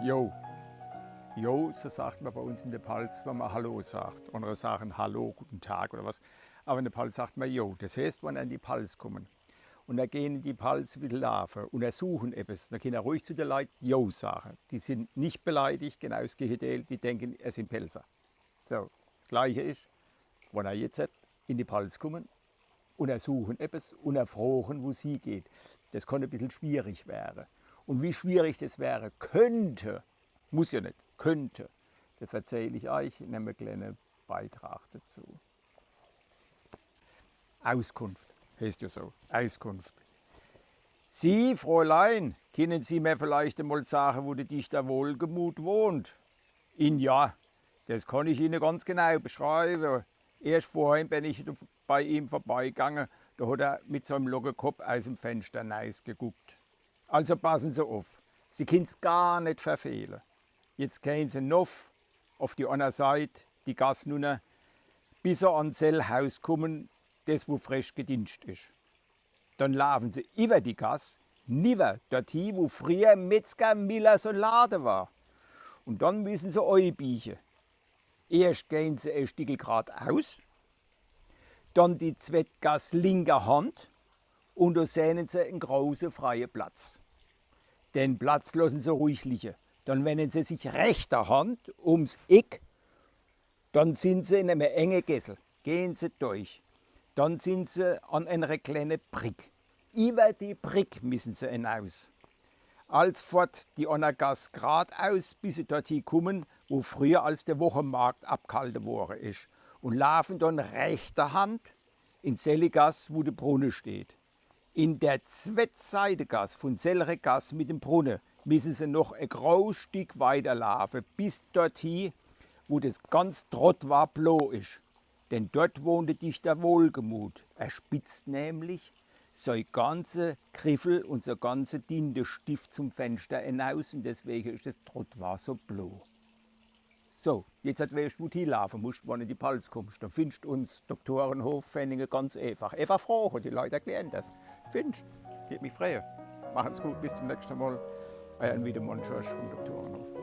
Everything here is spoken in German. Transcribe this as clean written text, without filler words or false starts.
Jo. Jo, so sagt man bei uns in der Palz, wenn man Hallo sagt. Andere sagen Hallo, guten Tag oder was. Aber in der Palz sagt man Jo. Das heißt, wenn an die Palz kommen und da gehen die Palz wieder laufen und ersuchen etwas, dann können er ruhig zu den Leuten Jo sagen. Die sind nicht beleidigt, genau das Gegenteil, die denken, er sind Pelzer. So, das Gleiche ist, wenn er jetzt in die Palz kommen und ersuchen etwas und erfragen, wo es hingeht. Das kann ein bisschen schwierig werden. Und wie schwierig das wäre, könnte, muss ja nicht, könnte, das erzähle ich euch in einem kleinen Beitrag dazu. Auskunft, heißt ja so, Auskunft. Sie, Fräulein, können Sie mir vielleicht einmal sagen, wo der Dichter Wohlgemuth wohnt? Ja, das kann ich Ihnen ganz genau beschreiben. Erst vorhin bin ich bei ihm vorbeigegangen, da hat er mit seinem Lockenkopf aus dem Fenster geguckt. Also passen Sie auf, Sie können es gar nicht verfehlen. Jetzt gehen Sie noch auf die andere Seite, die Gasse runter, bis Sie an das Haus kommen, das wo frisch gedingst ist. Dann laufen Sie über die Gasse, nieder dorthin, wo früher Metzger, Miller so Laden war. Und dann müssen Sie einbiegen. Erst gehen Sie ein Stück geradeaus, dann die Zweitgasse linker Hand und da sehen Sie einen großen freien Platz. Den Platz lassen Sie ruhig liegen. Dann wenden Sie sich rechter Hand ums Eck, dann sind Sie in einem engen Gessel. Gehen Sie durch. Dann sind Sie an einer kleinen Brick. Über die Brick müssen Sie hinaus. Als fort die Annergasse geradeaus, bis sie dorthin kommen, wo früher als der Wochenmarkt abgehalten worden ist. Und laufen dann rechter Hand in Selligasse, wo der Brunnen steht. In der Zweitseitegasse von Selleregasse mit dem Brunnen müssen sie noch ein großes Stück weiterlaufen, bis dorthin, wo das ganz Trott war, blau ist. Denn dort wohnt der Dichter Wohlgemuth. Er spitzt nämlich sein ganze Griffel und sein ganze Tintestift zum Fenster hinaus und deswegen ist das Trottwar so blau. So, jetzt weißt du, wo du hinlaufen musst, wenn du in die Palz kommst. Dann findest du uns Doktorenhof Fenningen ganz einfach. Einfach fragen, die Leute erklären das. Findest du? Geht mich freuen. Machen's gut, bis zum nächsten Mal. Euer Wiedemann Schorsch vom Doktorenhof.